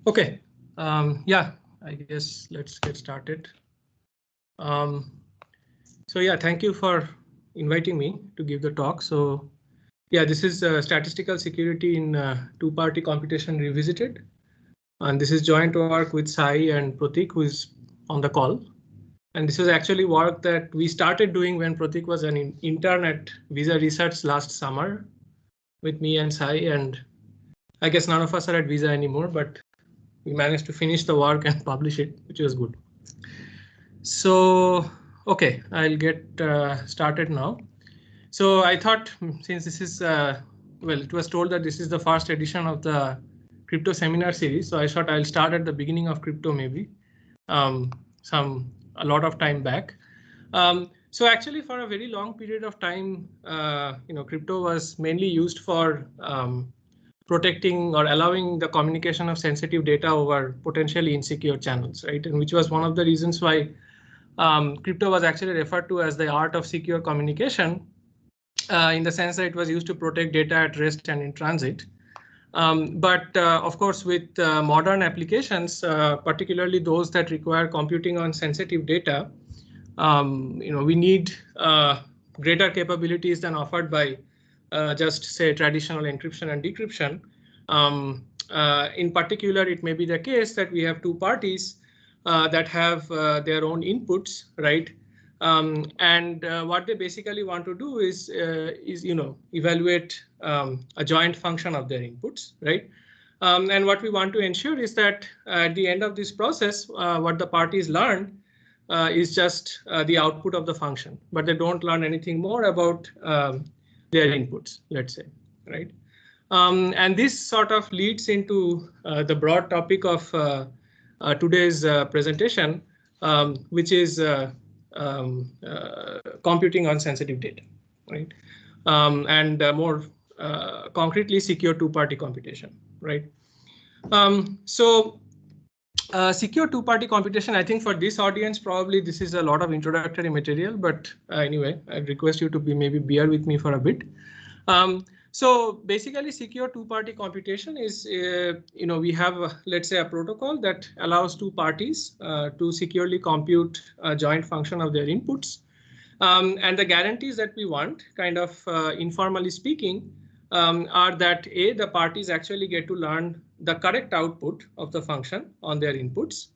Okay, yeah, I guess let's get started. So yeah, thank you for inviting me to give the talk. So yeah, this is statistical security in two-party computation revisited. And this is joint work with Sai and Pratik, who is on the call. And this is actually work that we started doing when Pratik was an intern at Visa Research last summer with me and Sai. And I guess none of us are at Visa anymore, but we managed to finish the work and publish it, which was good. So, okay, I'll get started now. So I thought since this is, well, it was told that this is the first edition of the crypto seminar series. So I thought I'll start at the beginning of crypto, maybe a lot of time back. So actually for a very long period of time, crypto was mainly used for protecting or allowing the communication of sensitive data over potentially insecure channels, right? And which was one of the reasons why crypto was actually referred to as the art of secure communication, in the sense that it was used to protect data at rest and in transit. But of course, with modern applications, particularly those that require computing on sensitive data, we need greater capabilities than offered by just say traditional encryption and decryption. In particular, it may be the case that we have two parties that have their own inputs, right? And what they basically want to do is evaluate a joint function of their inputs, right? And what we want to ensure is that at the end of this process, what the parties learn is just the output of the function, but they don't learn anything more about their inputs, let's say, right? And this sort of leads into the broad topic of today's presentation, which is computing on sensitive data, right? And more concretely, secure two-party computation, right? Secure two-party computation, I think for this audience, probably this is a lot of introductory material, but anyway, I request you to maybe bear with me for a bit. So basically, secure two-party computation is, we have, let's say, a protocol that allows two parties to securely compute a joint function of their inputs. And the guarantees that we want, kind of informally speaking, are that A, the parties actually get to learn the correct output of the function on their inputs.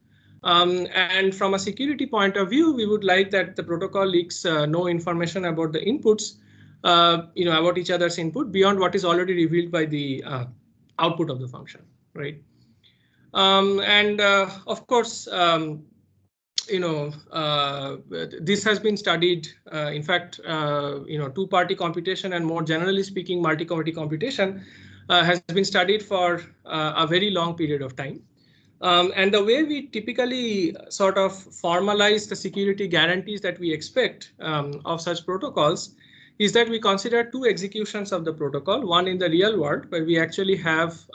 And from a security point of view, we would like that the protocol leaks no information about the inputs, about each other's input beyond what is already revealed by the output of the function, right? And of course, this has been studied. In fact, two-party computation and more generally speaking, multi-party computation has been studied for a very long period of time. And the way we typically sort of formalize the security guarantees that we expect of such protocols is that we consider two executions of the protocol, one in the real world, where we actually have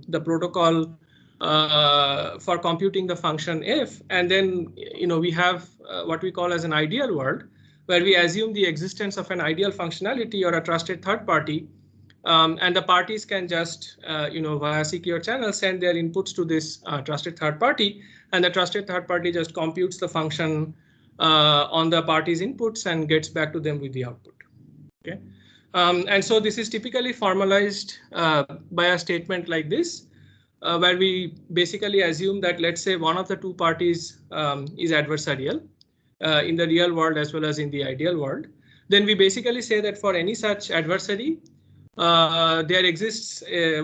the protocol for computing the function f, and then we have what we call as an ideal world, where we assume the existence of an ideal functionality or a trusted third party, and the parties can just via secure channels send their inputs to this trusted third party, and the trusted third party just computes the function on the party's inputs and gets back to them with the output. Okay, and so this is typically formalized by a statement like this, where we basically assume that, let's say, one of the two parties is adversarial in the real world as well as in the ideal world. Then we basically say that for any such adversary, there exists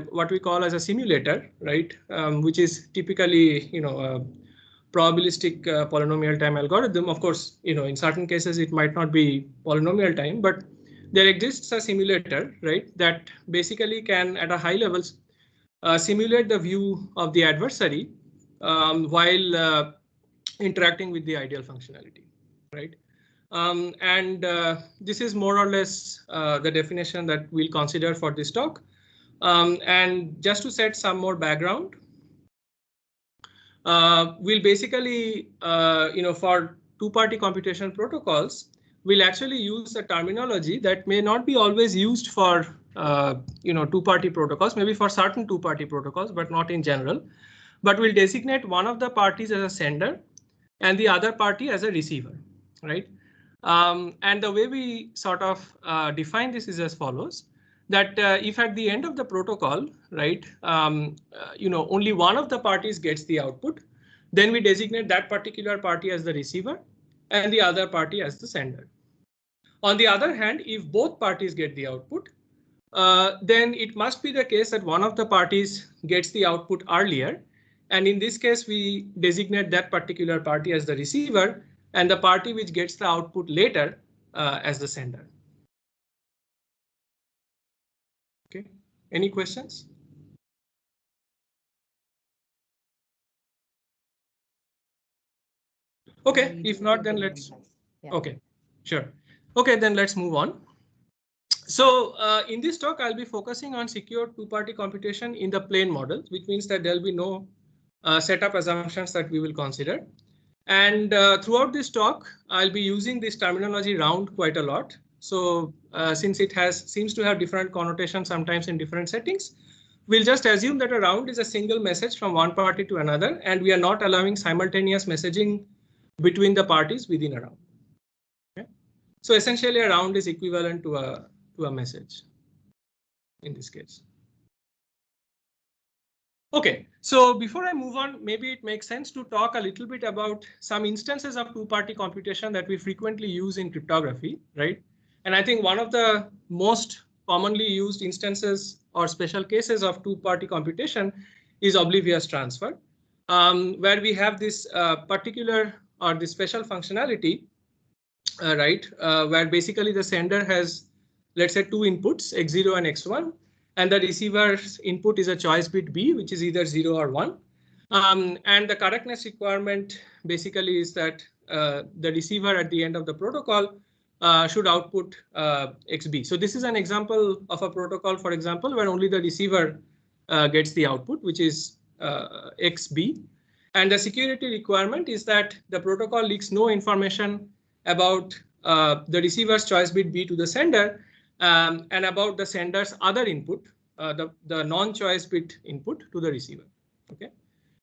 what we call as a simulator, right? Which is typically, a probabilistic polynomial time algorithm. Of course, in certain cases it might not be polynomial time, but there exists a simulator, right, that basically can at a high level simulate the view of the adversary while interacting with the ideal functionality, right? And this is more or less the definition that we'll consider for this talk. And just to set some more background, we'll basically, for two-party computation protocols, we'll actually use a terminology that may not be always used for two-party protocols, maybe for certain two-party protocols, but not in general. but we'll designate one of the parties as a sender and the other party as a receiver, right? And the way we sort of define this is as follows, that if at the end of the protocol, right, only one of the parties gets the output, then we designate that particular party as the receiver and the other party as the sender. On the other hand, if both parties get the output, then it must be the case that one of the parties gets the output earlier. And in this case, we designate that particular party as the receiver and the party which gets the output later as the sender. Okay, any questions? Okay, if not, then let's. Okay, sure. Okay, then let's move on. So in this talk, I'll be focusing on secure two-party computation in the plain model, which means that there'll be no setup assumptions that we will consider. And throughout this talk, I'll be using this terminology round quite a lot. So since it seems to have different connotations sometimes in different settings, we'll just assume that a round is a single message from one party to another, and we are not allowing simultaneous messaging between the parties within a round. Okay? So essentially, a round is equivalent to a message in this case. Okay, so before I move on, maybe it makes sense to talk a little bit about some instances of two-party computation that we frequently use in cryptography, right? And I think one of the most commonly used instances or special cases of two-party computation is Oblivious transfer, where we have this particular or this special functionality, right, where basically the sender has, let's say, two inputs, x0 and x1. And the receiver's input is a choice bit B, which is either 0 or 1. And the correctness requirement basically is that the receiver at the end of the protocol should output XB. So this is an example of a protocol, for example, where only the receiver gets the output, which is XB. And the security requirement is that the protocol leaks no information about the receiver's choice bit B to the sender, and about the sender's other input, the non-choice bit input to the receiver. Okay,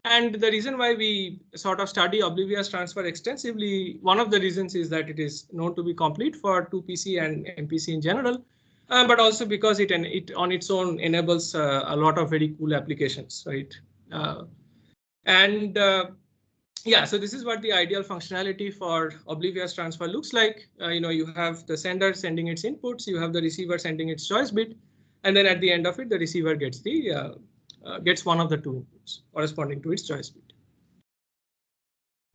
and the reason why we sort of study Oblivious transfer extensively, one of the reasons is that it is known to be complete for 2PC and MPC in general, but also because it on its own enables a lot of very cool applications, right? Yeah, so this is what the ideal functionality for Oblivious transfer looks like. You have the sender sending its inputs, you have the receiver sending its choice bit, and then at the end of it, the receiver gets gets one of the two inputs corresponding to its choice bit.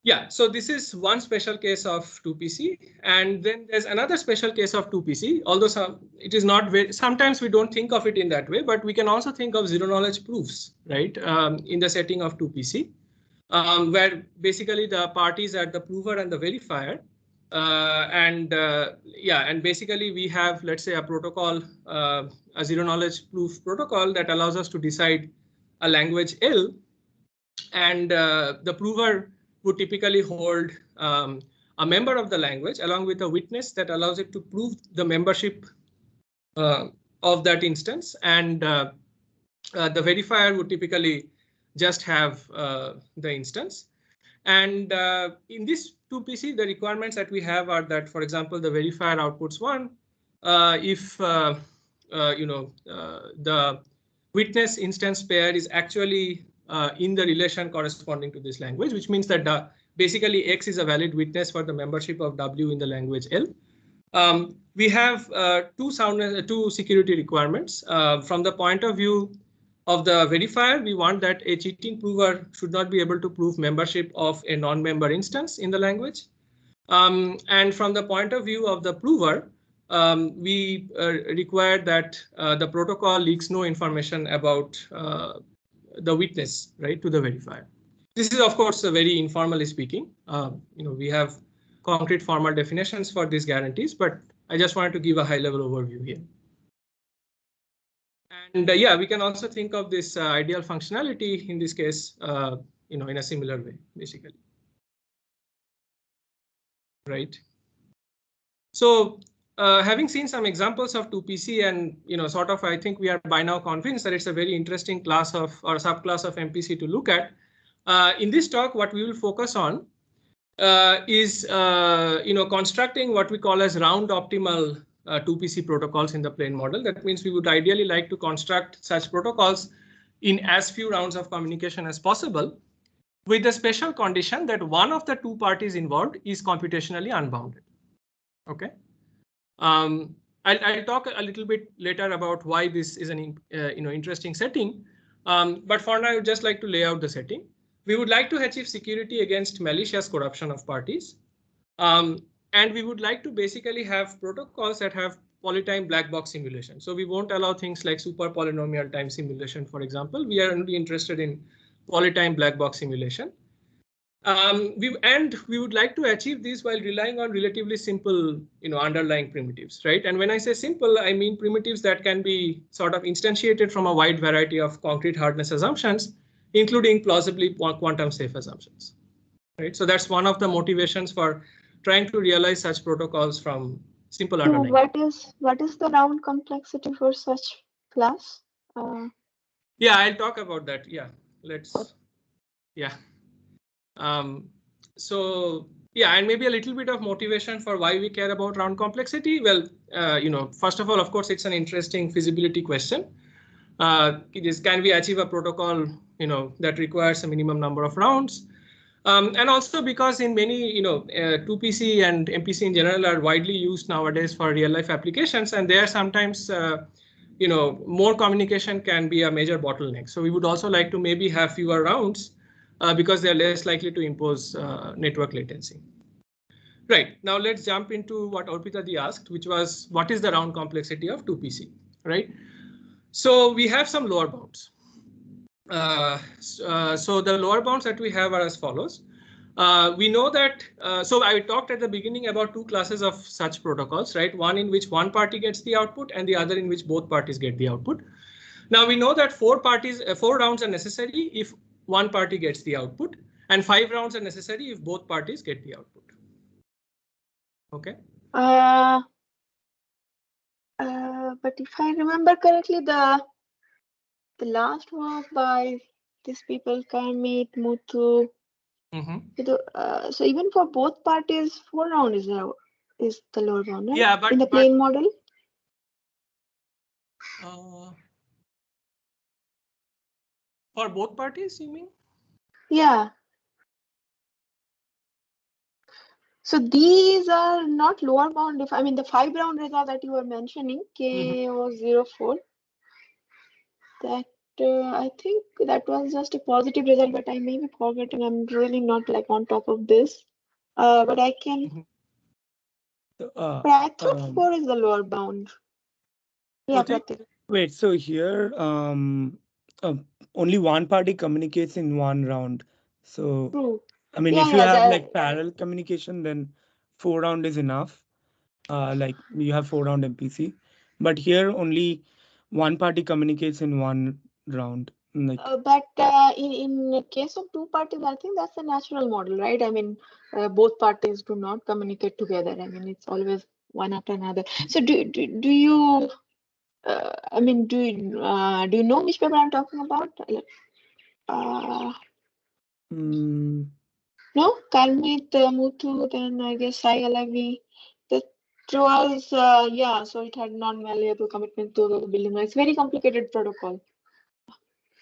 Yeah, so this is one special case of 2PC, and then there's another special case of 2PC. Although it is not very, sometimes we don't think of it in that way, but we can also think of zero knowledge proofs, right, in the setting of 2PC. Where basically the parties are the prover and the verifier, and basically we have, let's say, a protocol, a zero knowledge proof protocol that allows us to decide a language L, and the prover would typically hold a member of the language along with a witness that allows it to prove the membership of that instance, and the verifier would typically just have the instance. And in this 2PC, the requirements that we have are that, for example, the verifier outputs 1 if the witness instance pair is actually in the relation corresponding to this language, which means that basically X is a valid witness for the membership of W in the language L. We have two security requirements. From the point of view of the verifier, we want that a cheating prover should not be able to prove membership of a non-member instance in the language. And from the point of view of the prover, we require that the protocol leaks no information about the witness, right, to the verifier. This is, of course, very informally speaking. We have concrete formal definitions for these guarantees, but I just wanted to give a high-level overview here. And yeah, we can also think of this ideal functionality in this case, in a similar way, basically. Right. So having seen some examples of 2PC and, I think we are by now convinced that it's a very interesting class of or subclass of MPC to look at. In this talk, what we will focus on is constructing what we call as round optimal 2PC protocols in the plane model. That means we would ideally like to construct such protocols in as few rounds of communication as possible, with the special condition that one of the two parties involved is computationally unbounded. Okay. I'll talk a little bit later about why this is an interesting setting. But for now, I would just like to lay out the setting. We would like to achieve security against malicious corruption of parties. And we would like to basically have protocols that have polytime black box simulation. So we won't allow things like super polynomial time simulation, for example. We are only interested in polytime black box simulation. We would like to achieve this while relying on relatively simple, underlying primitives, right? And when I say simple, I mean primitives that can be sort of instantiated from a wide variety of concrete hardness assumptions, including plausibly quantum safe assumptions, right? So that's one of the motivations for trying to realize such protocols from simple underlying. What is the round complexity for such class? Yeah, I'll talk about that. Yeah, so yeah, and maybe a little bit of motivation for why we care about round complexity. Well, first of all, of course, it's an interesting feasibility question. Can we achieve a protocol, that requires a minimum number of rounds? And also because in many, 2PC and MPC in general are widely used nowadays for real life applications, and there sometimes, more communication can be a major bottleneck. So we would also like to maybe have fewer rounds because they're less likely to impose network latency. Right, now let's jump into what Arpita asked, which was what is the round complexity of 2PC, right? So we have some lower bounds. So the lower bounds that we have are as follows. We know that, so I talked at the beginning about two classes of such protocols, right? One in which one party gets the output and the other in which both parties get the output. Now we know that 4 rounds are necessary if one party gets the output, and 5 rounds are necessary if both parties get the output. Okay. But if I remember correctly, the last work by these people, Karmit, Muthu. So even for both parties, 4 round is the lower bound, right? Yeah, but in the plane model. For both parties, you mean? Yeah. So these are not lower bound. If I mean the 5 round result that you were mentioning, K was 0.4. That I think that was just a positive result, but I may be forgetting. I'm really not like on top of this. But I can. But I thought 4 is the lower bound. Yeah, Pratik. Wait, so here only one party communicates in one round. So True. I mean, if you have like parallel communication, then 4 round is enough. Like you have 4 round MPC, but here only one party communicates in one round. Like, but in case of 2 parties, I think that's a natural model, right? I mean, both parties do not communicate together. I mean, it's always one after another. So do you? I mean, do you know which paper I'm talking about? No, Karmit, Muthu, then I guess Sai Alavi. The was yeah. So it had non-malleable commitment to the building. It's very complicated protocol.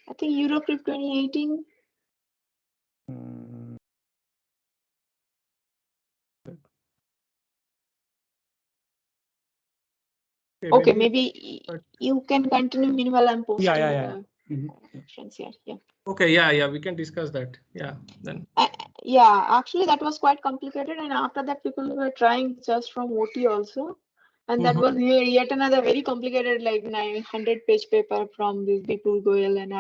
I think Eurocrypt 2018. Okay, maybe you can continue. Meanwhile, I'm posting the reference here. Yeah. Okay, yeah, we can discuss that. Yeah, then. Yeah, actually, that was quite complicated, and after that, people were trying just from OT also, and that was yet another very complicated, like 900-page paper from this Vipul Goyal and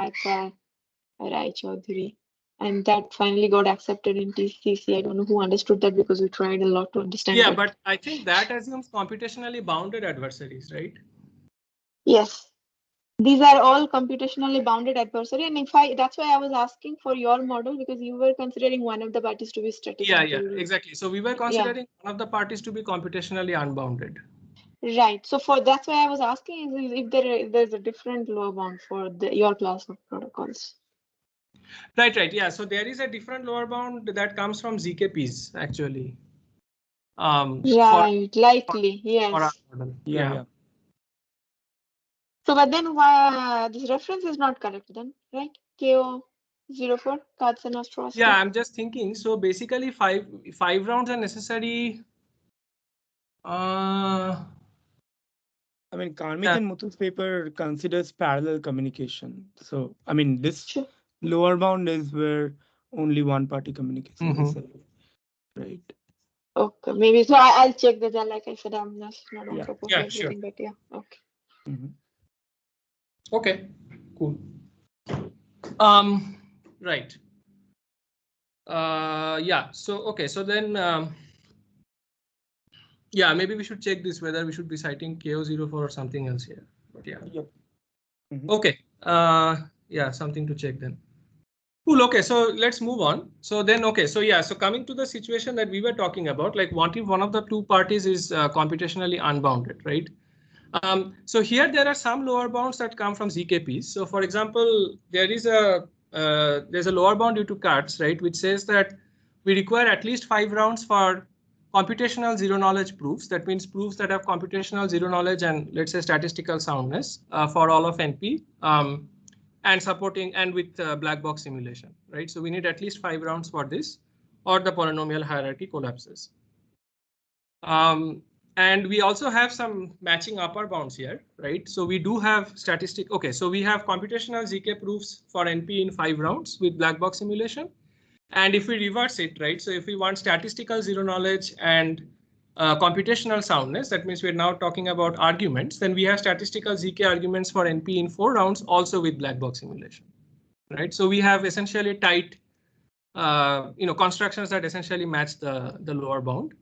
Rai Chaudhary. And that finally got accepted in TCC. I don't know who understood that because we tried a lot to understand. Yeah, but I think that assumes computationally bounded adversaries, right? Yes. These are all computationally bounded adversary. And that's why I was asking for your model, because you were considering one of the parties to be statistical. Yeah, exactly. So we were considering one of the parties to be computationally unbounded. Right. So that's why I was asking if there's a different lower bound for your class of protocols. Right. Yeah. So there is a different lower bound that comes from ZKPs actually. Right. Likely. Yes. Yeah. So, but then why this reference is not correct then, right? KO04 cards and atrocity. Yeah, I'm just thinking. So basically, five rounds are necessary. I mean, Karmik and Muthu's paper considers parallel communication. So, I mean, this lower bound is where only one party communication is necessary, right? Okay, maybe so. I'll check that. Like I said, I'm just not on top of everything, sure. but yeah, okay. Okay, cool. Right. Yeah. So okay. So then, yeah, maybe we should check this whether we should be citing KO04 or something else here. But yeah. Okay. Yeah, something to check then. Cool. Okay, so let's move on. So then, okay, so yeah, so coming to the situation that we were talking about, like what if one of the two parties is computationally unbounded, right? So here there are some lower bounds that come from ZKPs. So for example, there's a lower bound due to cards, right, which says that we require at least 5 rounds for computational zero knowledge proofs. That means proofs that have computational zero knowledge and let's say statistical soundness for all of NP. And supporting and with black box simulation, right? So we need at least 5 rounds for this, or the polynomial hierarchy collapses. And we also have some matching upper bounds here, right? So we do have statistic. Okay, so we have computational ZK proofs for NP in 5 rounds with black box simulation. And if we reverse it, right? So if we want statistical zero knowledge and computational soundness, that means we're now talking about arguments, then we have statistical ZK arguments for NP in 4 rounds also with black box simulation, right? So we have essentially tight, constructions that essentially match the lower bound.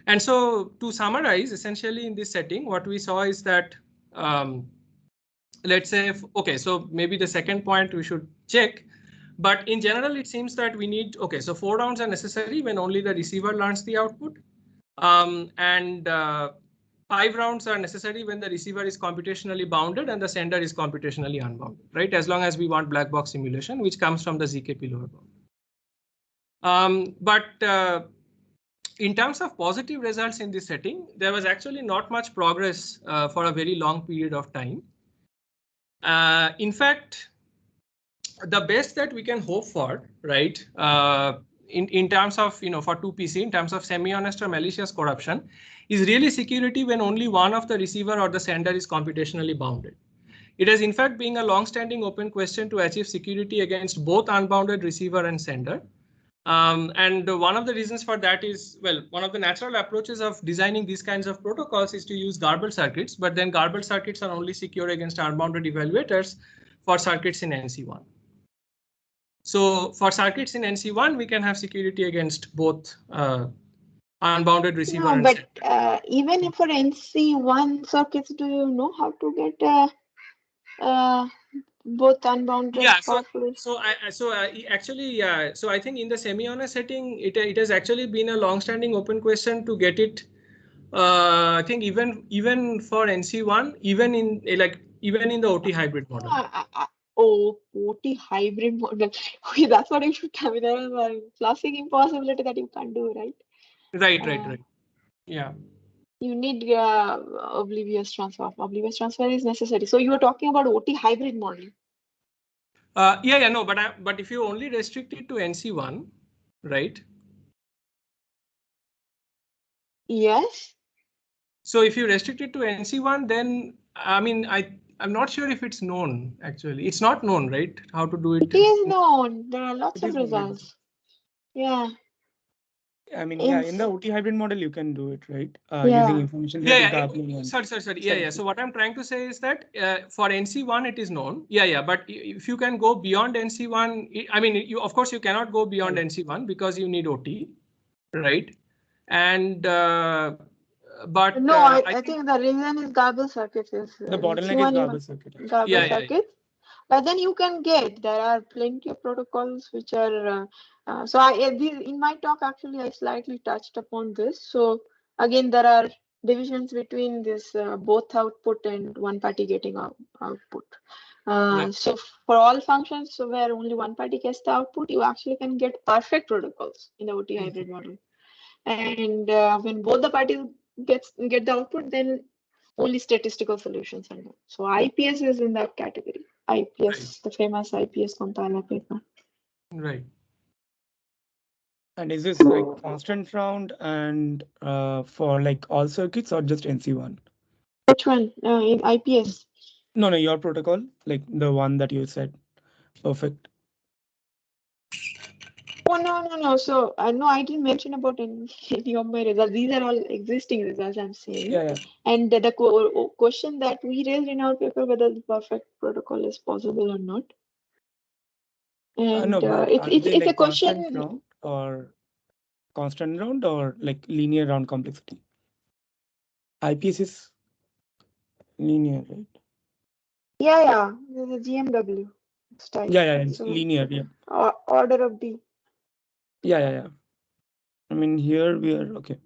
And so to summarize, essentially in this setting, what we saw is that, let's say, okay, so maybe the second point we should check. But in general, it seems that we need, okay, so 4 rounds are necessary when only the receiver learns the output. And 5 rounds are necessary when the receiver is computationally bounded and the sender is computationally unbounded, right? As long as we want black box simulation, which comes from the ZKP lower bound. But in terms of positive results in this setting, there was actually not much progress for a very long period of time. In fact, the best that we can hope for, right, in terms of, for 2PC, in terms of semi-honest or malicious corruption, is really security when only one of the receiver or the sender is computationally bounded. It has in fact been a long-standing open question to achieve security against both unbounded receiver and sender. And one of the reasons for that is, well, one of the natural approaches of designing these kinds of protocols is to use garbled circuits, but then garbled circuits are only secure against unbounded evaluators for circuits in NC1. So for circuits in NC1, we can have security against both unbounded receiver and sender. But even for NC1 circuits, do you know how to get both unbounded? Yeah, so I think in the semi-honest setting, it has actually been a long-standing open question to get it. I think even for NC1, even in the OT hybrid model. OT hybrid model. Okay, that's what you should tell me. There is a classic impossibility that you can't do, right? Right. Yeah. You need oblivious transfer. Oblivious transfer is necessary. So you were talking about OT hybrid model. No, but if you only restrict it to NC1, right? Yes. So if you restrict it to NC1, then I mean, I'm not sure if it's known actually. It's not known, right? How to do it. It is known. There are lots of results. Yeah. I mean, in the OT hybrid model, you can do it, right? Using information. Sorry. Yeah. So what I'm trying to say is that for NC1, it is known. Yeah. But if you can go beyond NC1, I mean, of course, you cannot go beyond NC1 because you need OT, right? And but no, I think the reason is garbled circuits. The bottleneck is garbled circuit. Garbled circuits. But then you can there are plenty of protocols which are, in my talk, actually, I slightly touched upon this. So again, there are divisions between this both output and one party getting output. So for all functions where only one party gets the output, you actually can get perfect protocols in the OT hybrid model. And when both the parties get the output, then only statistical solutions are done. So IPS is in that category. IPS, the famous IPS compiler paper. Right. And is this like constant round and for like all circuits or just NC1? Which one? In IPS? No, your protocol, like the one that you said. Perfect. Oh, no. So no, I didn't mention about any of my results. These are all existing results I'm saying. Yeah. And the question that we raised in our paper, whether the perfect protocol is possible or not. And No, but it's like a question. Constant round or like linear round complexity? IPS is linear, right? Yeah. The GMW style. Yeah, it's So, linear, yeah. Order of D. Yeah. I mean, here we are, okay.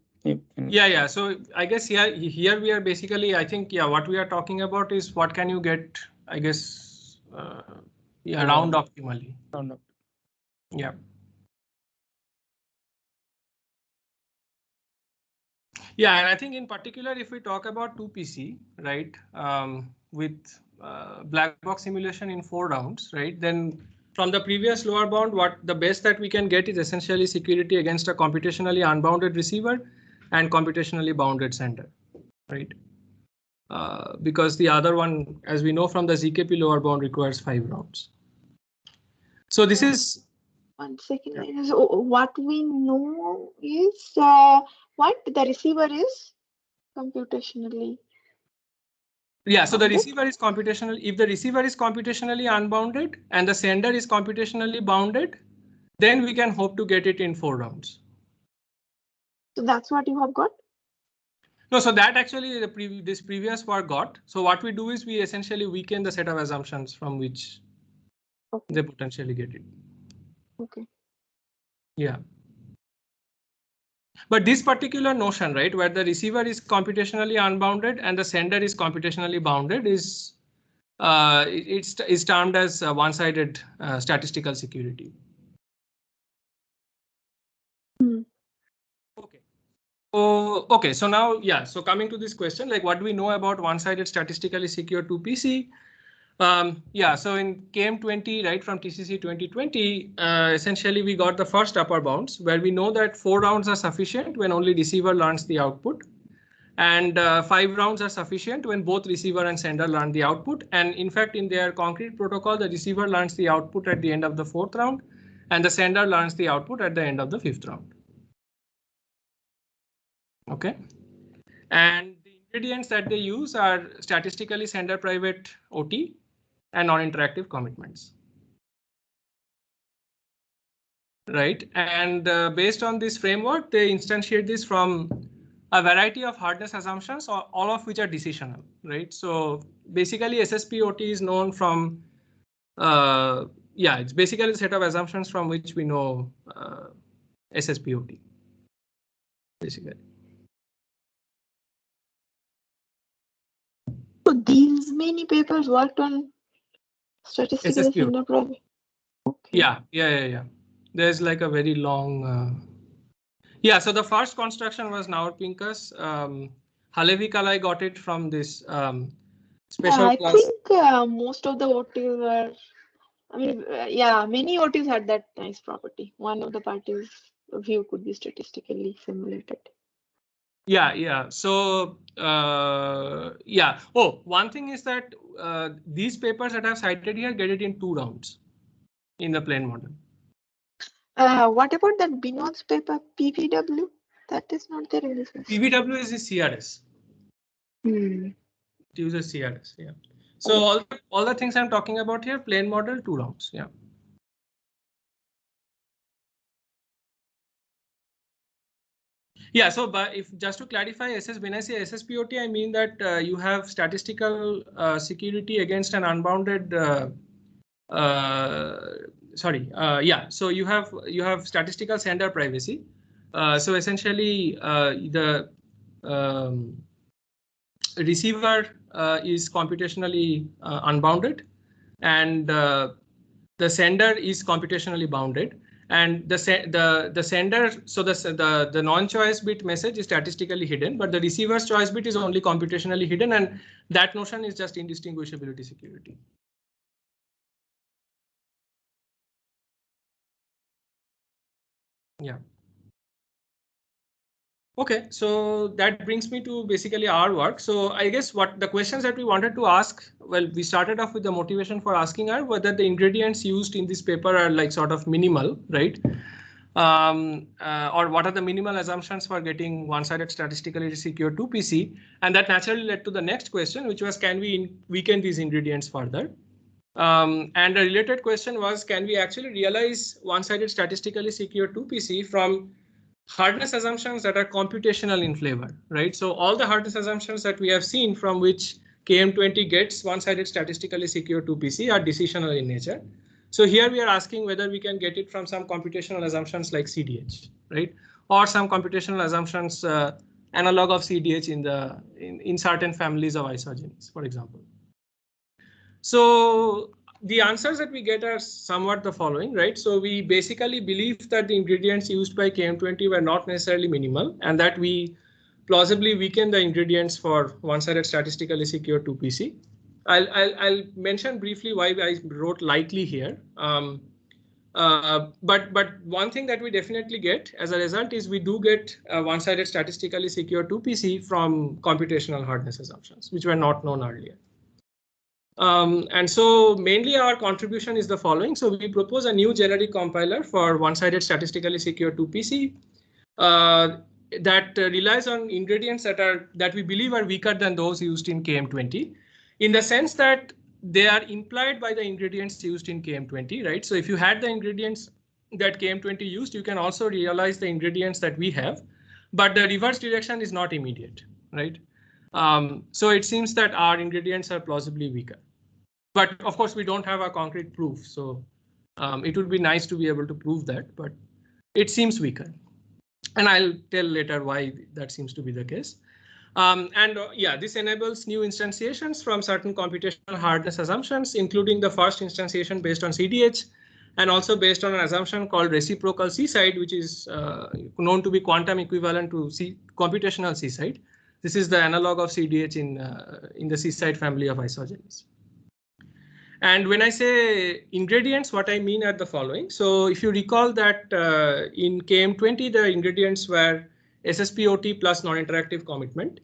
Yeah. So I guess here we are basically, I think, what we are talking about is what can you get, I guess, round optimally. Round up. Yeah. Yeah, and I think in particular, if we talk about 2PC, right, with black box simulation in 4 rounds, right, then from the previous lower bound, what the best that we can get is essentially security against a computationally unbounded receiver and computationally bounded sender, right? Because the other one, as we know from the ZKP lower bound, requires 5 rounds. So this is 1 second. Yeah. So what we know is what the receiver is computationally. Yeah, so the receiver is computational. If the receiver is computationally unbounded and the sender is computationally bounded, then we can hope to get it in 4 rounds. So that's what you have got? No, so that actually this previous work got. So what we do is we essentially weaken the set of assumptions from which they potentially get it. Okay. Yeah. But this particular notion, right, where the receiver is computationally unbounded and the sender is computationally bounded is it's termed as one-sided statistical security. Okay. Okay. So now, so coming to this question, like what do we know about one-sided statistically secure 2PC? So in KM20, right, from TCC 2020, essentially we got the first upper bounds where we know that 4 rounds are sufficient when only receiver learns the output. And 5 rounds are sufficient when both receiver and sender learn the output. And in fact, in their concrete protocol, the receiver learns the output at the end of the 4th round and the sender learns the output at the end of the 5th round. Okay. And the ingredients that they use are statistically sender private OT and non-interactive commitments. Right. And based on this framework, they instantiate this from a variety of hardness assumptions, all of which are decisional, right? So basically SSPOT is known from, it's basically a set of assumptions from which we know SSPOT, basically. So these many papers worked on statistical sender private. Okay. Yeah. There's like a very long. So the first construction was Naur-Pincus. Halevi Kalai got it from this special I class. think most of the OTs were, many OTs had that nice property. One of the parties' view could be statistically simulated. Yeah. So, one thing is that these papers that I've cited here get it in 2 rounds in the plain model. What about that Binod's paper, PVW? That is not there in this one. PVW is the CRS. It uses CRS, yeah. So all the things I'm talking about here, plain model, 2 rounds, yeah. Yeah, so but if just to clarify, when I say SSPOT, I mean that you have statistical security against an unbounded. So you have statistical sender privacy. So essentially, the receiver is computationally unbounded, and the sender is computationally bounded. And the sender, so the non-choice bit message is statistically hidden, but the receiver's choice bit is only computationally hidden, and that notion is just indistinguishability security. Yeah. Okay, so that brings me to basically our work. So I guess what the questions that we wanted to ask, well, we started off with the motivation for asking are whether the ingredients used in this paper are like sort of minimal, right? Or what are the minimal assumptions for getting one-sided statistically secure 2PC? And that naturally led to the next question, which was, can we weaken these ingredients further? And a related question was, can we actually realize one-sided statistically secure 2PC from hardness assumptions that are computational in flavor, right? So all the hardness assumptions that we have seen from which KM20 gets one-sided statistically secure 2PC are decisional in nature. So here we are asking whether we can get it from some computational assumptions like CDH, right? Or some computational assumptions analog of CDH in certain families of isogenies, for example. So the answers that we get are somewhat the following, right? So we basically believe that the ingredients used by KM20 were not necessarily minimal, and that we plausibly weaken the ingredients for one-sided statistically secure 2PC. I'll mention briefly why I wrote likely here. But one thing that we definitely get as a result is we do get one-sided statistically secure 2PC from computational hardness assumptions, which were not known earlier. And so mainly our contribution is the following. So we propose a new generic compiler for one-sided statistically secure 2PC that relies on ingredients that we believe are weaker than those used in KM20, in the sense that they are implied by the ingredients used in KM20, right? So if you had the ingredients that KM20 used, you can also realize the ingredients that we have, but the reverse direction is not immediate, right? So it seems that our ingredients are plausibly weaker. But of course, we don't have a concrete proof. So it would be nice to be able to prove that, but it seems weaker. And I'll tell later why that seems to be the case. Yeah, this enables new instantiations from certain computational hardness assumptions, including the first instantiation based on CDH, and also based on an assumption called reciprocal C-side, which is known to be quantum equivalent to computational C-side. This is the analog of CDH in the C-side family of isogenies. And when I say ingredients, what I mean are the following. So if you recall that in KM20, the ingredients were SSP-OT plus non-interactive commitment.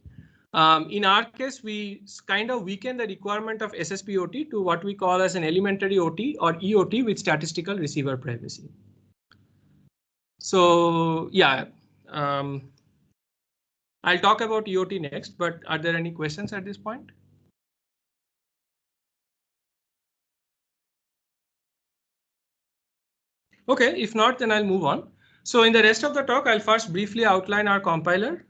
In our case, we kind of weaken the requirement of SSP-OT to what we call as an elementary OT or EOT with statistical receiver privacy. So yeah, I'll talk about EOT next, but are there any questions at this point? Okay, if not, then I'll move on. So in the rest of the talk, I'll first briefly outline our compiler.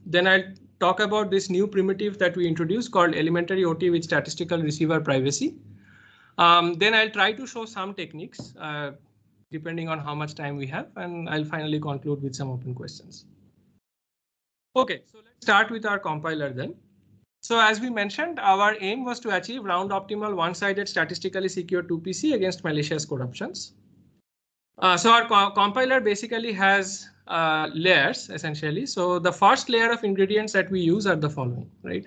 Then I'll talk about this new primitive that we introduced called elementary OT with statistical receiver privacy. Then I'll try to show some techniques depending on how much time we have, and I'll finally conclude with some open questions. Okay, so let's start with our compiler then. So as we mentioned, our aim was to achieve round optimal one-sided statistically secure 2PC against malicious corruptions. So our compiler basically has layers essentially. So the first layer of ingredients that we use are the following, right?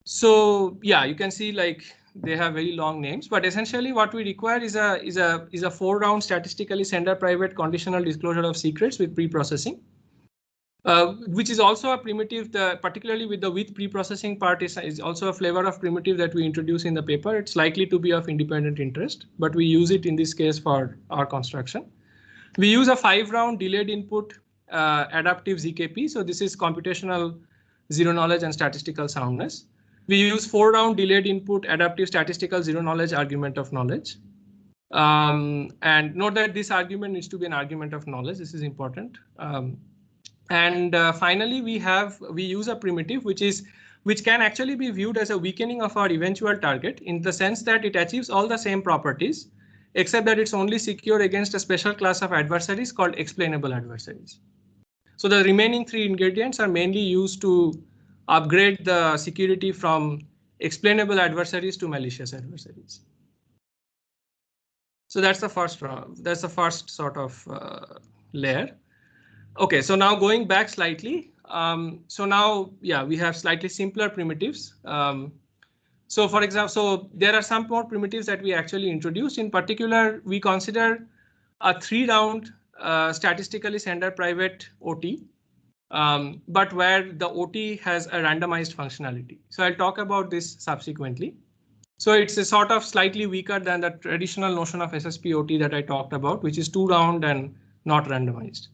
So yeah, you can see like they have very long names, but essentially what we require is a 4-round statistically sender private conditional disclosure of secrets with pre-processing. Which is also a primitive, particularly with the with pre-processing part is also a flavor of primitive that we introduce in the paper. It's likely to be of independent interest, but we use it in this case for our construction. We use a 5-round delayed input adaptive ZKP. So this is computational zero knowledge and statistical soundness. We use 4-round delayed input adaptive statistical zero knowledge argument of knowledge. And note that this argument needs to be an argument of knowledge. This is important. And finally, we use a primitive which can actually be viewed as a weakening of our eventual target in the sense that it achieves all the same properties, except that it's only secure against a special class of adversaries called explainable adversaries. So the remaining 3 ingredients are mainly used to upgrade the security from explainable adversaries to malicious adversaries. So that's the first sort of layer. Okay, so now going back slightly. So now, yeah, we have slightly simpler primitives. So for example, so there are some more primitives that we actually introduced. In particular, we consider a 3-round statistically sender private OT, but where the OT has a randomized functionality. So I'll talk about this subsequently. So it's a sort of slightly weaker than the traditional notion of SSP-OT that I talked about, which is 2-round and not randomized.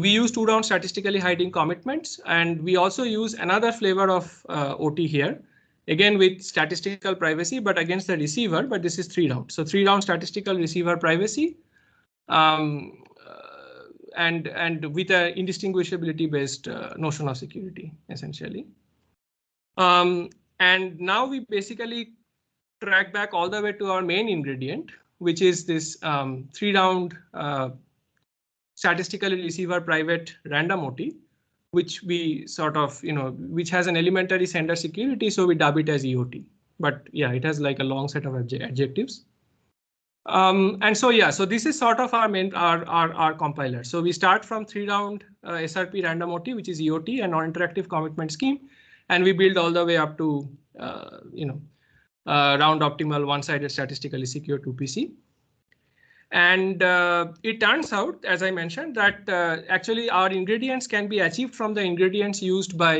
We use 2-round statistically hiding commitments, and we also use another flavor of OT here, again with statistical privacy, but against the receiver, but this is 3-round. So 3-round statistical receiver privacy, and with a indistinguishability based notion of security, essentially. And now we basically track back all the way to our main ingredient, which is this 3-round statistically receiver private random OT, which we sort of, which has an elementary sender security. So we dub it as EOT. But yeah, it has like a long set of adjectives. And so, yeah, so this is sort of our main, our compiler. So we start from 3-round SRP random OT, which is EOT and non-interactive commitment scheme. And we build all the way up to, round optimal one-sided statistically secure 2PC. And it turns out, as I mentioned, that actually our ingredients can be achieved from the ingredients used by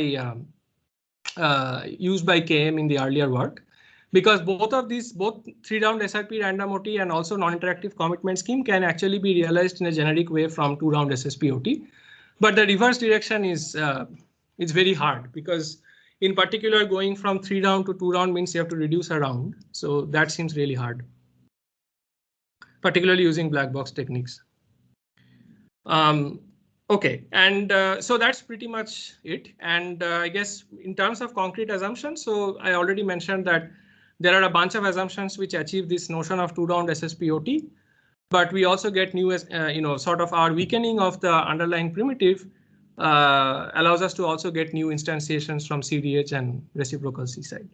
KM in the earlier work, because both 3-round SRP random OT and also non-interactive commitment scheme can actually be realized in a generic way from 2-round SSP OT. But the reverse direction is it's very hard, because in particular going from 3-round to 2-round means you have to reduce a round. So that seems really hard, particularly using black box techniques. Okay, and so that's pretty much it. And I guess in terms of concrete assumptions, so I already mentioned that there are a bunch of assumptions which achieve this notion of 2-round SSP-OT, but we also get new, sort of our weakening of the underlying primitive allows us to also get new instantiations from CDH and reciprocal C side.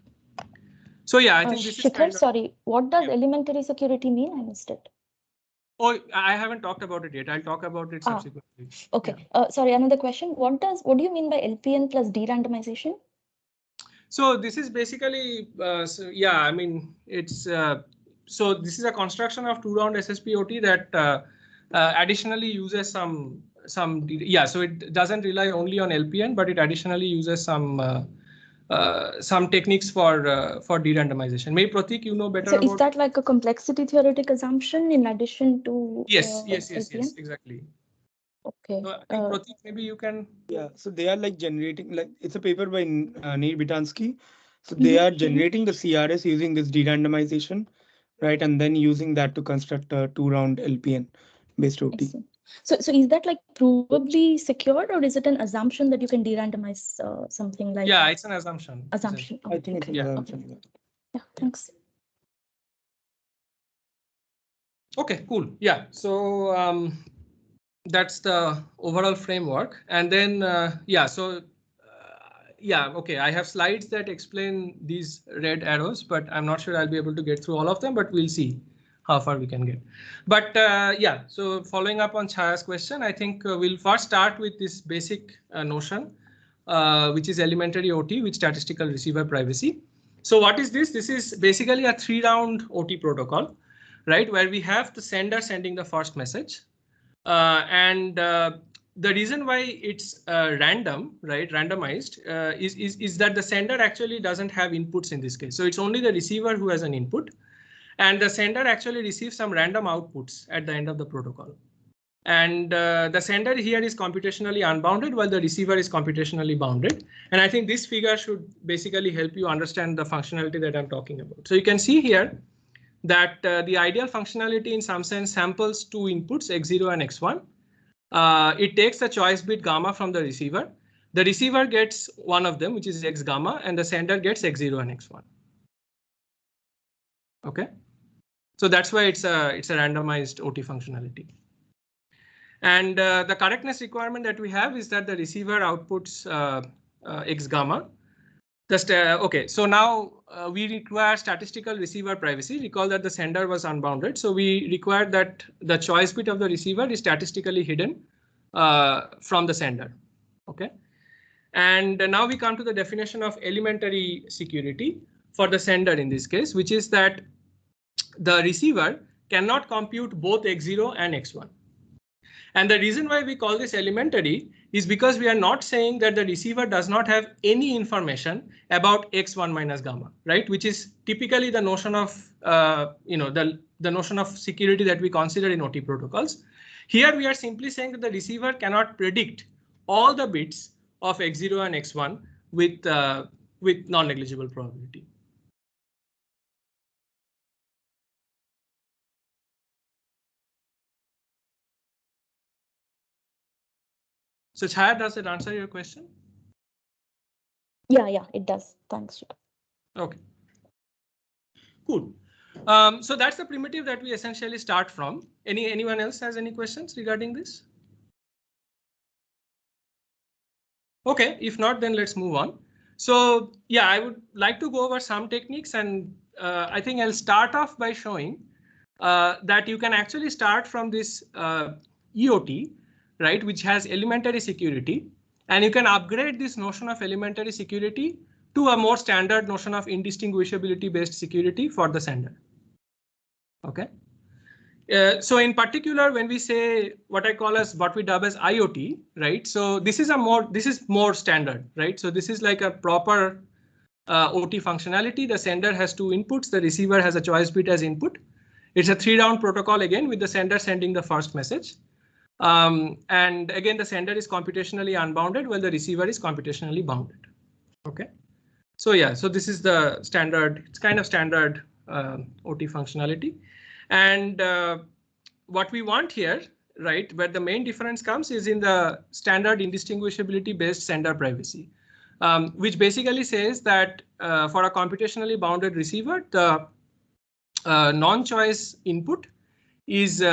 So yeah, I think this is Sikhar, sorry, what does elementary security mean? I missed it. Oh, I haven't talked about it yet. I'll talk about it subsequently. Okay. Yeah. Sorry, another question. What do you mean by LPN plus de-randomization? So this is basically, I mean, it's so this is a construction of 2-round SSP-OT that additionally uses some. So it doesn't rely only on LPN, but it additionally uses some techniques for de-randomization. Maybe Pratik, you know better. So is that like a complexity theoretic assumption in addition to? Yes, exactly. Okay. So I think Pratik, maybe you can. Yeah, so they are like generating, like it's a paper by Neil Bitansky. So they are generating the CRS using this de-randomization, right? And then using that to construct a 2-round LPN based OT. So is that like provably secured, or is it an assumption that you can de-randomize something like? Yeah, it's an assumption. Assumption. I think it's an assumption. Yeah, thanks. Okay, cool. Yeah, so that's the overall framework. And then, okay, I have slides that explain these red arrows, but I'm not sure I'll be able to get through all of them, but we'll see how far we can get. But so following up on Chaya's question, I think we'll first start with this basic notion, which is elementary OT with statistical receiver privacy. So what is this? This is basically a 3-round OT protocol, right, where we have the sender sending the first message. The reason why it's random, right, randomized, is that the sender actually doesn't have inputs in this case. So it's only the receiver who has an input, and the sender actually receives some random outputs at the end of the protocol. And the sender here is computationally unbounded while the receiver is computationally bounded. And I think this figure should basically help you understand the functionality that I'm talking about. So you can see here that the ideal functionality in some sense samples 2 inputs, x0 and x1. It takes the choice bit gamma from the receiver. The receiver gets one of them, which is x gamma, and the sender gets x0 and x1. Okay, so that's why it's a randomized OT functionality. And the correctness requirement that we have is that the receiver outputs x gamma. Okay, so now we require statistical receiver privacy. Recall that the sender was unbounded, so we require that the choice bit of the receiver is statistically hidden from the sender. Okay, and now we come to the definition of elementary security for the sender in this case, which is that the receiver cannot compute both x0 and x1. And the reason why we call this elementary is because we are not saying that the receiver does not have any information about x1 minus gamma, right? Which is typically the notion of, the notion of security that we consider in OT protocols. Here we are simply saying that the receiver cannot predict all the bits of x0 and x1 with non-negligible probability. So Chaya, does it answer your question? Yeah, it does. Thanks. Okay. Cool. So that's the primitive that we essentially start from. Anyone else has any questions regarding this? Okay, if not, then let's move on. So yeah, I would like to go over some techniques, and I think I'll start off by showing that you can actually start from this EOT, right, which has elementary security, and you can upgrade this notion of elementary security to a more standard notion of indistinguishability based security for the sender. Okay. So in particular, when we say what I call as what we dub as IoT, right? So this is more standard, right? So this is like a proper OT functionality. The sender has two inputs. The receiver has a choice bit as input. It's a 3-round protocol again, with the sender sending the first message. And again, the sender is computationally unbounded while the receiver is computationally bounded. Okay. So yeah, so this is the standard. It's kind of standard OT functionality. And what we want here, right, where the main difference comes is in the standard indistinguishability based sender privacy, which basically says that for a computationally bounded receiver, the non-choice input is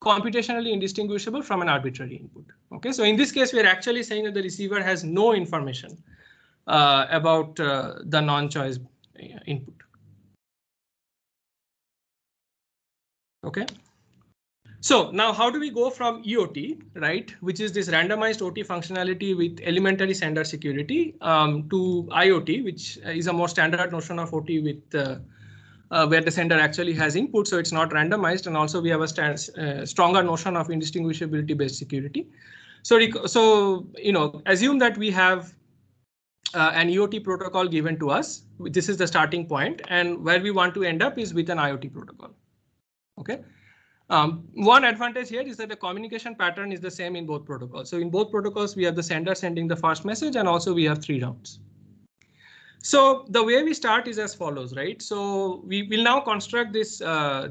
computationally indistinguishable from an arbitrary input. Okay, so in this case, we are actually saying that the receiver has no information about the non-choice input. Okay. So now how do we go from EOT, right, which is this randomized OT functionality with elementary sender security, to IoT, which is a more standard notion of OT with where the sender actually has input, so it's not randomized, and also we have a stronger notion of indistinguishability based security. So assume that we have an EOT protocol given to us. This is the starting point, and where we want to end up is with an IoT protocol. Okay. One advantage here is that the communication pattern is the same in both protocols. So in both protocols, we have the sender sending the first message, and also we have 3 rounds. So the way we start is as follows, right? So we will now construct this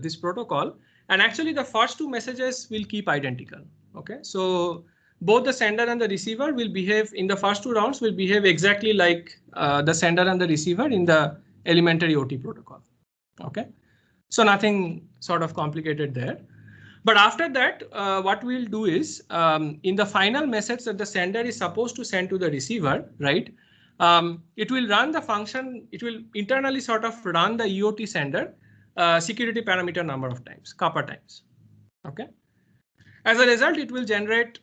this protocol, and actually the first 2 messages will keep identical. Okay, so both the sender and the receiver will behave in the first 2 rounds will behave exactly like the sender and the receiver in the elementary OT protocol. Okay. So nothing sort of complicated there. But after that, what we'll do is in the final message that the sender is supposed to send to the receiver, right? It will run the function. It will internally sort of run the EOT sender security parameter number of times, kappa times. Okay. As a result, it will generate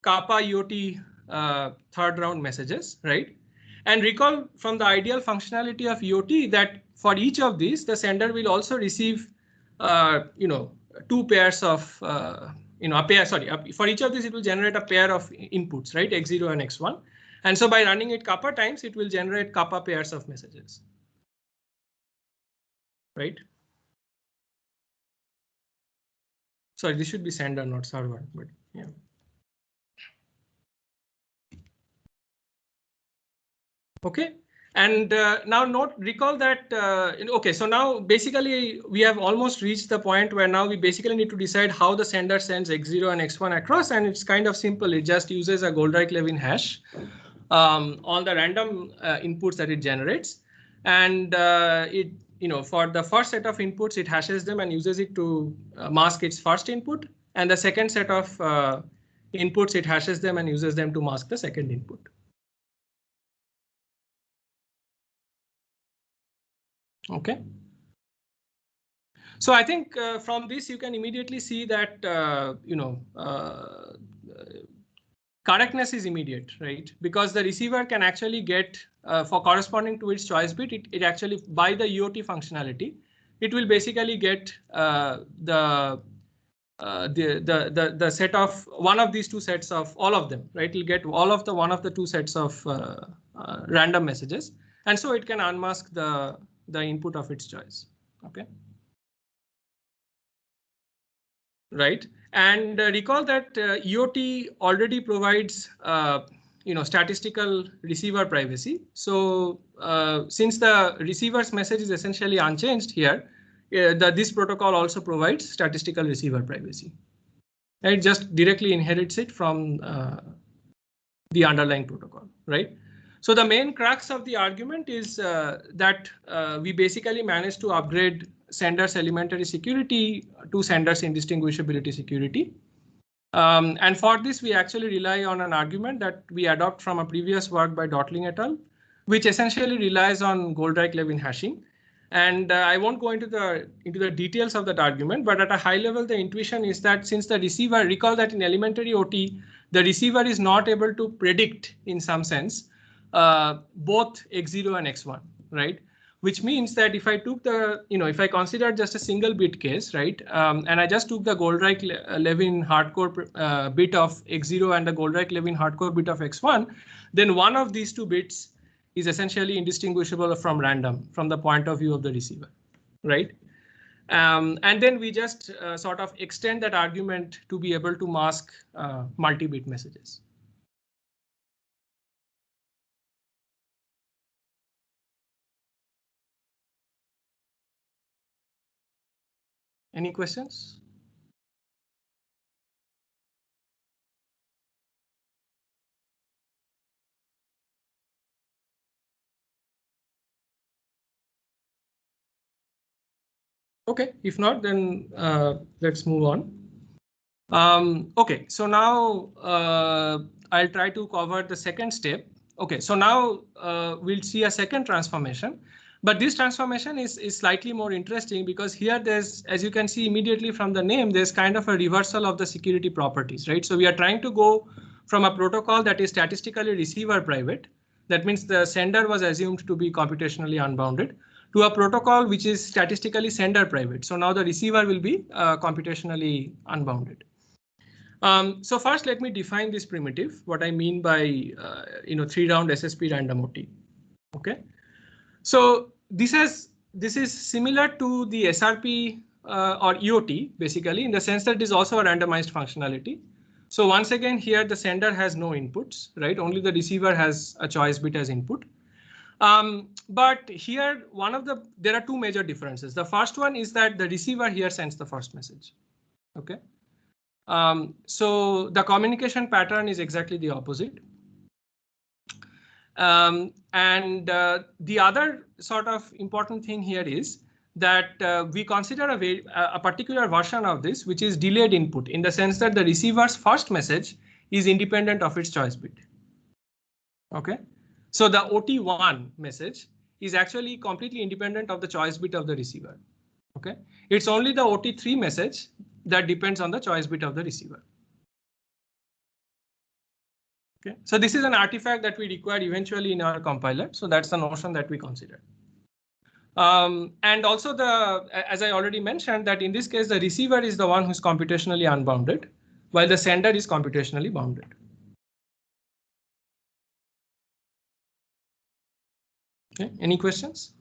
kappa EOT 3rd round messages, right? And recall from the ideal functionality of EOT that for each of these, the sender will also receive, 2 pairs of, for each of these, it will generate a pair of inputs, right? X0 and X1. And so by running it kappa times, it will generate kappa pairs of messages, right? Sorry, this should be sender, not server, but yeah. Okay. And now recall that, OK, so now basically we have almost reached the point where now we basically need to decide how the sender sends X0 and X1 across. And it's kind of simple. It just uses a Goldreich-Levin hash on the random inputs that it generates. And for the first set of inputs, it hashes them and uses it to mask its first input. And the second set of inputs, it hashes them and uses them to mask the second input. OK. So I think from this you can immediately see that correctness is immediate, right? Because the receiver can actually get for corresponding to its choice bit, it actually by the EOT functionality, it will basically get the set of one of these two sets of all of them, right? It'll get all of the one of the two sets of random messages, and so it can unmask the input of its choice. OK. Right, and recall that EOT already provides statistical receiver privacy. So since the receiver's message is essentially unchanged here, this protocol also provides statistical receiver privacy. It just directly inherits it from the underlying protocol, right? So the main crux of the argument is that we basically managed to upgrade sender's elementary security to sender's indistinguishability security. And for this, we actually rely on an argument that we adopt from a previous work by Dotling et al., which essentially relies on Goldreich-Levin hashing. And I won't go into the details of that argument, but at a high level, the intuition is that since the receiver, recall that in elementary OT, the receiver is not able to predict in some sense both x0 and x1, right? Which means that if I took the, if I consider just a single bit case, right, and I just took the Goldreich-Levin hardcore bit of x0 and the Goldreich-Levin hardcore bit of x1, then one of these two bits is essentially indistinguishable from random from the point of view of the receiver, right? And then we just sort of extend that argument to be able to mask multi-bit messages. Any questions? OK, if not, then let's move on. OK, so now I'll try to cover the second step. OK, so now we'll see a second transformation. But this transformation is slightly more interesting because here there's, as you can see immediately from the name, there's kind of a reversal of the security properties, right? So we are trying to go from a protocol that is statistically receiver private. That means the sender was assumed to be computationally unbounded, to a protocol which is statistically sender private. So now the receiver will be computationally unbounded. So first, let me define this primitive, what I mean by 3-round SSP random OT. OK, so this is similar to the SRP or EOT, basically, in the sense that it is also a randomized functionality. So once again, here the sender has no inputs, right? Only the receiver has a choice bit as input. But here, there are two major differences. The first one is that the receiver here sends the first message. OK, so the communication pattern is exactly the opposite. And the other sort of important thing here is that we consider a particular version of this, which is delayed input, in the sense that the receiver's first message is independent of its choice bit. OK, so the OT1 message is actually completely independent of the choice bit of the receiver. OK, it's only the OT3 message that depends on the choice bit of the receiver. Okay, so this is an artifact that we require eventually in our compiler. So that's the notion that we consider. And also as I already mentioned, that in this case, the receiver is the one who's computationally unbounded, while the sender is computationally bounded. Okay, any questions?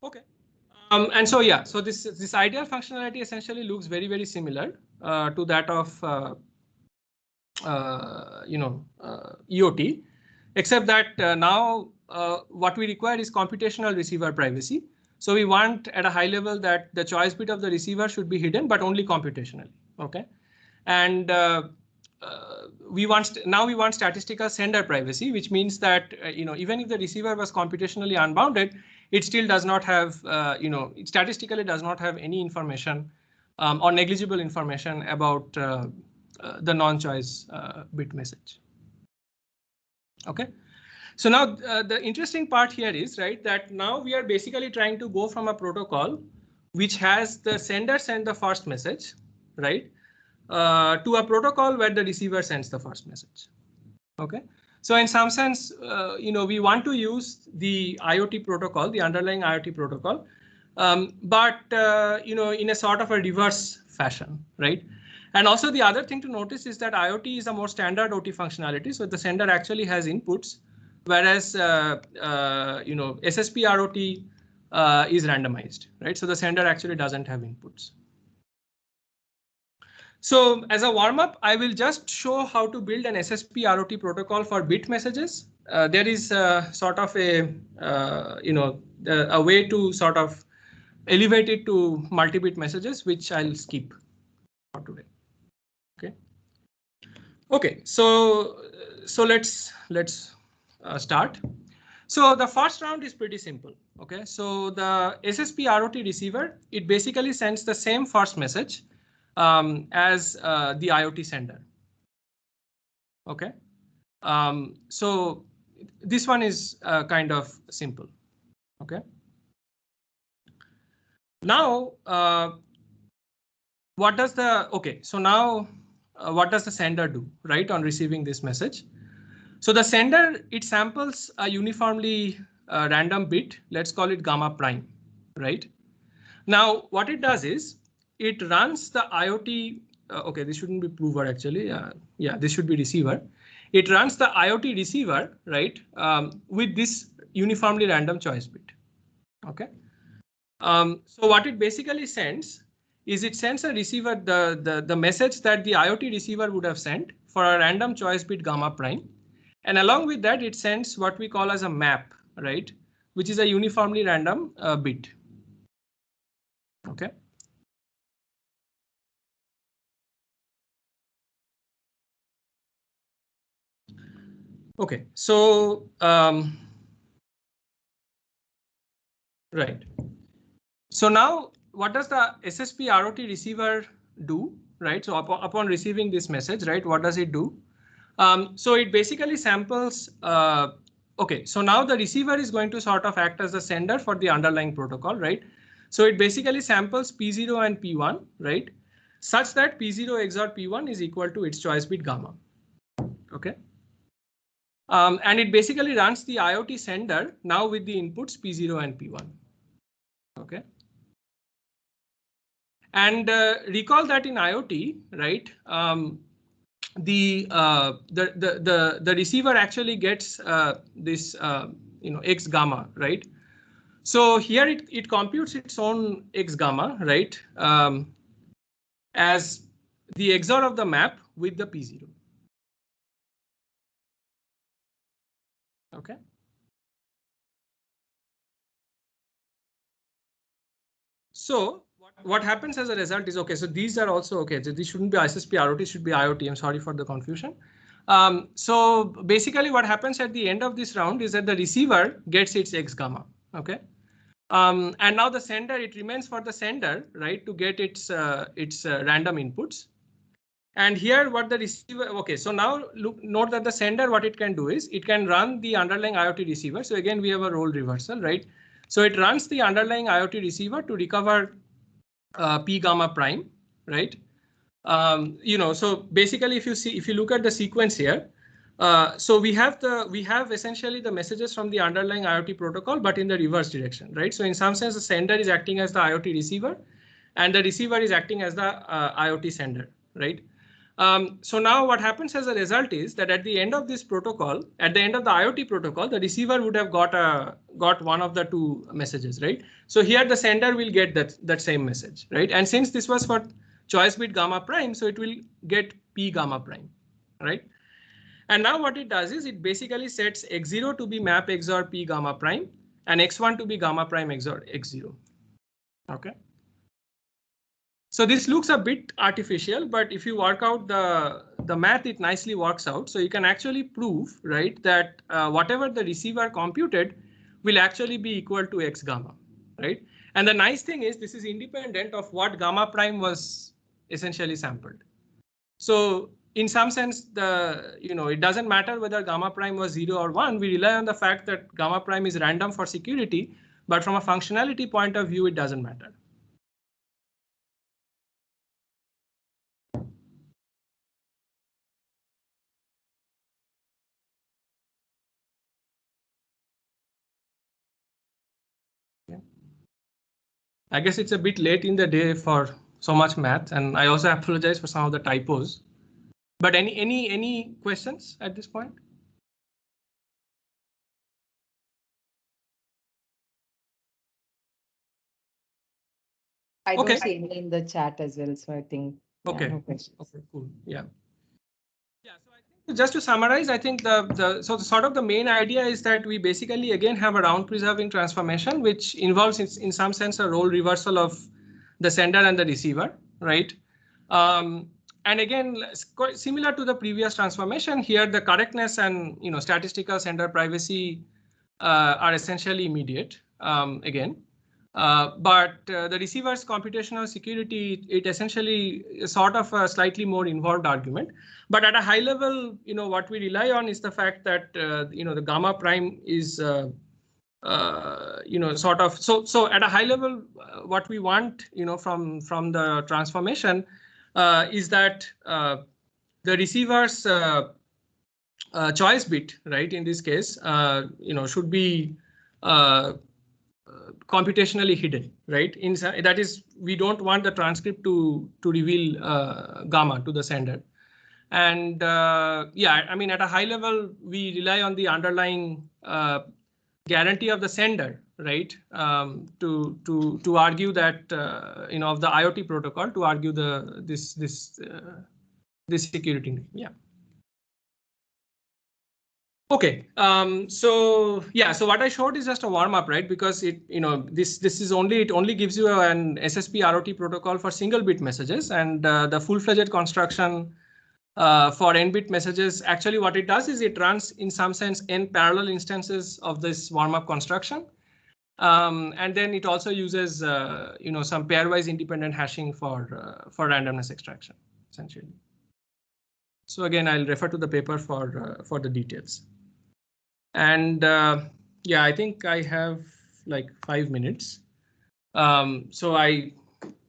OK. And so, yeah, so this ideal functionality essentially looks very, very similar to that of EOT, except that now what we require is computational receiver privacy. So we want at a high level that the choice bit of the receiver should be hidden, but only computationally. OK, and we want statistical sender privacy, which means that even if the receiver was computationally unbounded, it still does not have it statistically does not have any information or negligible information about the non-choice bit message. Okay. So now the interesting part here is, right, that now we are basically trying to go from a protocol which has the sender send the first message, right, to a protocol where the receiver sends the first message. Okay. So in some sense, we want to use the IoT protocol, the underlying IoT protocol, but in a sort of a reverse fashion, right? And also the other thing to notice is that IoT is a more standard OT functionality. So the sender actually has inputs, whereas SSP ROT is randomized, right? So the sender actually doesn't have inputs. So as a warm up, I will just show how to build an SSP ROT protocol for bit messages. There is sort of a way to sort of elevate it to multi-bit messages, which I'll skip for today. Okay. Okay. So let's start. So the first round is pretty simple. Okay. So the SSP ROT receiver, it basically sends the same first message as the IoT sender. Okay. So this one is kind of simple. Okay. Now, what does the sender do, right, on receiving this message? So the sender, it samples a uniformly random bit. Let's call it gamma prime, right? Now, what it does is it runs the IoT. Okay, this shouldn't be prover actually. Yeah, this should be receiver. It runs the IoT receiver, right, with this uniformly random choice bit. Okay. So what it basically sends is it sends a receiver the message that the IoT receiver would have sent for a random choice bit gamma prime. And along with that, it sends what we call as a map, right, which is a uniformly random bit. Okay. Okay, so right. So now what does the SSP ROT receiver do, right? So upon receiving this message, right, what does it do? So it basically samples. Okay, so now the receiver is going to sort of act as the sender for the underlying protocol, right? So it basically samples P0 and P1, right, such that P0 XOR P1 is equal to its choice bit gamma. Okay. And it basically runs the IoT sender now with the inputs P0 and P1. Okay. And recall that in IoT, right, the receiver actually gets this X gamma, right? So here it computes its own X gamma, right, as the XOR of the map with the P0. Okay. So what happens as a result is, okay, so these are also okay. So this shouldn't be SSP ROT, should be IoT. I'm sorry for the confusion. So basically what happens at the end of this round is that the receiver gets its X gamma. Okay. And now the sender, it remains for the sender, right, to get its random inputs. And here what the receiver, okay, so now note that the sender, what it can do is it can run the underlying IoT receiver. So again, we have a role reversal, right? So it runs the underlying IoT receiver to recover P gamma prime, right? So basically, if you look at the sequence here, so we have essentially the messages from the underlying IoT protocol, but in the reverse direction, right? So in some sense, the sender is acting as the IoT receiver, and the receiver is acting as the IoT sender, right? So now what happens as a result is that at the end of this protocol, at the end of the IoT protocol, the receiver would have got one of the two messages, right? So here the sender will get that same message, right? And since this was for choice bit gamma prime, so it will get P gamma prime, right? And now what it does is it basically sets X0 to be map XOR P gamma prime and X1 to be gamma prime XOR X0. Okay. So this looks a bit artificial, but if you work out the math, it nicely works out. So you can actually prove, right, that whatever the receiver computed will actually be equal to X gamma, right? And the nice thing is this is independent of what gamma prime was essentially sampled. So in some sense, it doesn't matter whether gamma prime was 0 or 1. We rely on the fact that gamma prime is random for security, but from a functionality point of view, it doesn't matter. I guess it's a bit late in the day for so much math, and I also apologize for some of the typos. But any questions at this point? I don't see any in the chat as well, so I think okay. No questions. Okay, cool. Yeah. Yeah. So I think just to summarize, I think the main idea is that we basically again have a round preserving transformation, which involves in some sense a role reversal of the sender and the receiver, right? And again, quite similar to the previous transformation here, the correctness and statistical sender privacy are essentially immediate again. But the receiver's computational security, it essentially is sort of a slightly more involved argument. But at a high level, what we rely on is the fact that the gamma prime is sort of so at a high level, what we want from the transformation is that the receiver's choice bit, right, in this case, should be computationally hidden, right? That is, we don't want the transcript to reveal gamma to the sender. And yeah, I mean, at a high level, we rely on the underlying guarantee of the sender, right? To argue that of the IoT protocol, to argue this security. Yeah. Okay, so yeah, so what I showed is just a warm up, right? Because it only gives you an SSP ROT protocol for single bit messages, and the full-fledged construction for n-bit messages, actually what it does is it runs in some sense n parallel instances of this warm up construction, and then it also uses some pairwise independent hashing for randomness extraction, essentially. So again, I'll refer to the paper for the details. And yeah, I think I have like 5 minutes. So I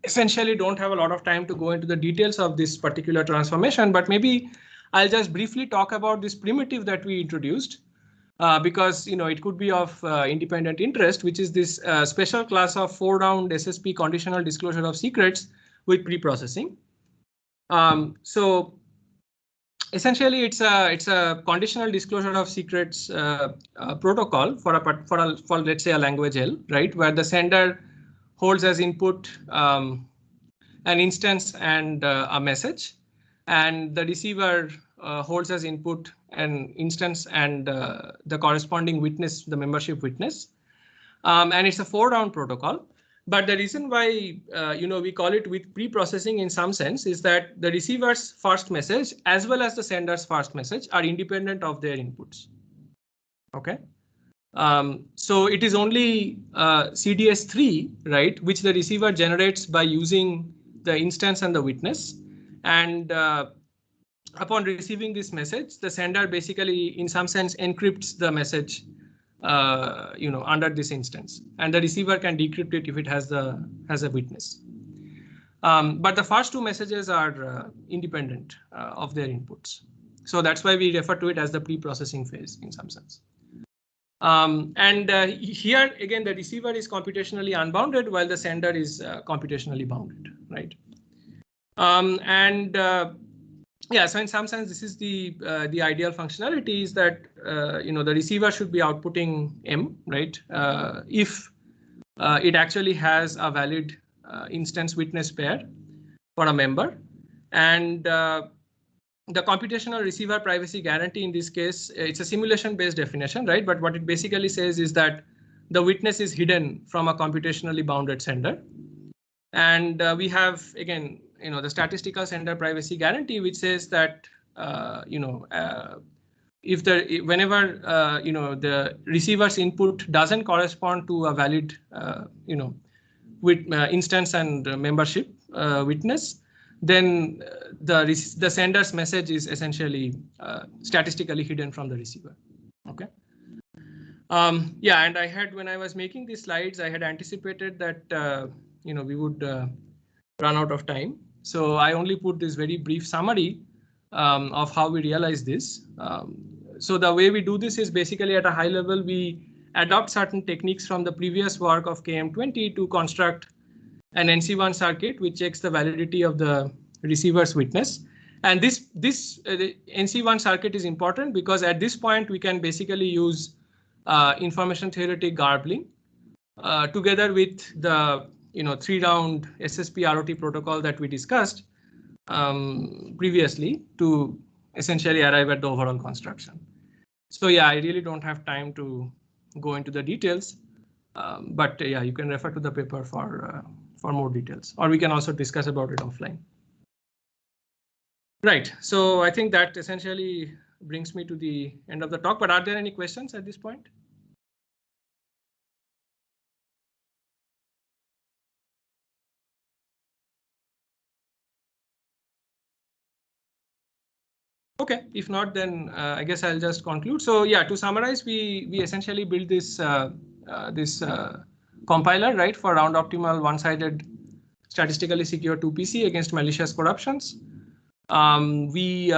essentially don't have a lot of time to go into the details of this particular transformation, but maybe I'll just briefly talk about this primitive that we introduced because it could be of independent interest, which is this special class of 4-round SSP conditional disclosure of secrets with preprocessing. So essentially, it's a conditional disclosure of secrets protocol for let's say a language L, right, where the sender holds as input an instance and a message, and the receiver holds as input an instance and the corresponding witness, the membership witness, and it's a 4-round protocol. But the reason why we call it with pre-processing in some sense is that the receiver's first message as well as the sender's first message are independent of their inputs. Okay, so it is only CDS3, right, which the receiver generates by using the instance and the witness, and upon receiving this message, the sender basically in some sense encrypts the message under this instance, and the receiver can decrypt it if it has a witness. But the first 2 messages are independent of their inputs. So that's why we refer to it as the pre-processing phase in some sense. And here again, the receiver is computationally unbounded while the sender is computationally bounded, right? Yeah, so in some sense, this is the ideal functionality is that the receiver should be outputting M, right? If it actually has a valid instance witness pair for a member, and the computational receiver privacy guarantee in this case, it's a simulation-based definition, right? But what it basically says is that the witness is hidden from a computationally bounded sender, and we have again the statistical sender privacy guarantee, which says that if whenever the receiver's input doesn't correspond to a valid with instance and membership witness, then the sender's message is essentially statistically hidden from the receiver. Okay. Yeah, and I had, when I was making these slides, I had anticipated that we would run out of time. So I only put this very brief summary of how we realize this. So the way we do this is basically at a high level, we adopt certain techniques from the previous work of KM20 to construct an NC1 circuit which checks the validity of the receiver's witness. And this NC1 circuit is important because at this point we can basically use information theoretic garbling together with the 3-round SSP ROT protocol that we discussed previously to essentially arrive at the overall construction. So yeah, I really don't have time to go into the details, but yeah, you can refer to the paper for more details, or we can also discuss about it offline. Right, so I think that essentially brings me to the end of the talk, but are there any questions at this point? Okay, if not, then I guess I'll just conclude. So yeah, to summarize, we essentially built this compiler, right, for round optimal one-sided statistically secure 2PC against malicious corruptions. We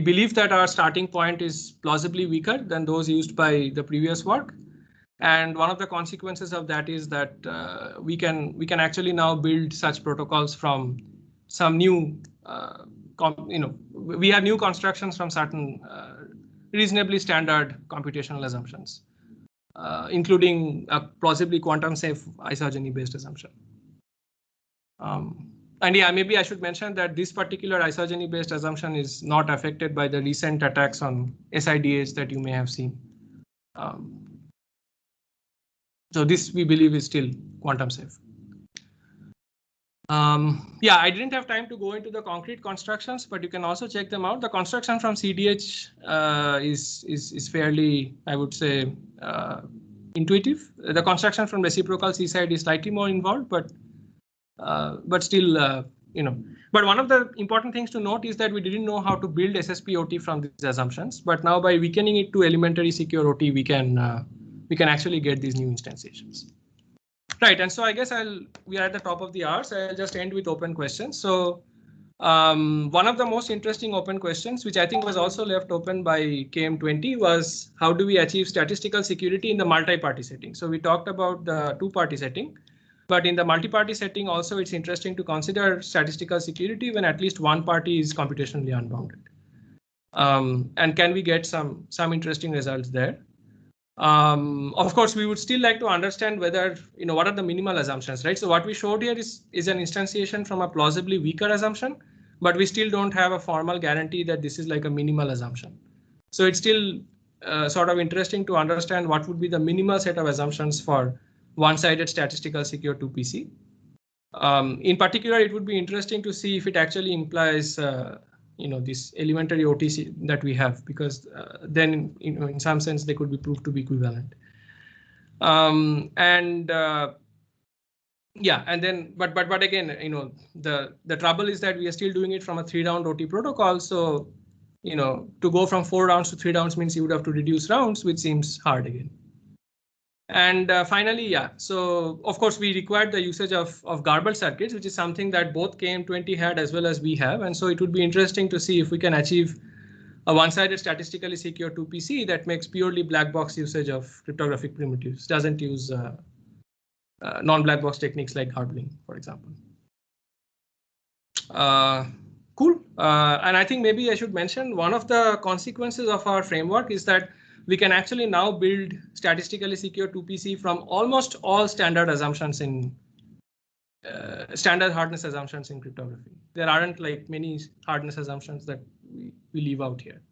believe that our starting point is plausibly weaker than those used by the previous work. And one of the consequences of that is that we can actually now build such protocols from some new, we have new constructions from certain reasonably standard computational assumptions, including a plausibly quantum safe isogeny based assumption. And yeah, maybe I should mention that this particular isogeny based assumption is not affected by the recent attacks on SIDAs that you may have seen. So this we believe is still quantum safe. Yeah, I didn't have time to go into the concrete constructions, but you can also check them out. The construction from CDH is fairly, I would say, intuitive. The construction from reciprocal C side is slightly more involved, but still, But one of the important things to note is that we didn't know how to build SSP OT from these assumptions, but now by weakening it to elementary secure OT, we can actually get these new instantiations. Right, and so I guess we are at the top of the hour, so I'll just end with open questions. So one of the most interesting open questions, which I think was also left open by KM20, was how do we achieve statistical security in the multi-party setting? So we talked about the two-party setting, but in the multi-party setting also it's interesting to consider statistical security when at least one party is computationally unbounded. And can we get some interesting results there? Of course, we would still like to understand whether, what are the minimal assumptions, right? So what we showed here is an instantiation from a plausibly weaker assumption, but we still don't have a formal guarantee that this is like a minimal assumption. So it's still sort of interesting to understand what would be the minimal set of assumptions for one-sided statistical secure 2PC. In particular, it would be interesting to see if it actually implies this elementary OTC that we have, because then in some sense they could be proved to be equivalent. Yeah, and then but again, the trouble is that we are still doing it from a 3-round OT protocol. So to go from 4 rounds to 3 rounds means you would have to reduce rounds, which seems hard again. And finally, yeah, so of course we required the usage of garbled circuits, which is something that both KM20 had as well as we have. And so it would be interesting to see if we can achieve a one-sided statistically secure 2PC that makes purely black box usage of cryptographic primitives, doesn't use non-black box techniques like garbling, for example. Cool. And I think maybe I should mention one of the consequences of our framework is that we can actually now build statistically secure 2PC from almost all standard assumptions in standard hardness assumptions in cryptography. There aren't like many hardness assumptions that we leave out here.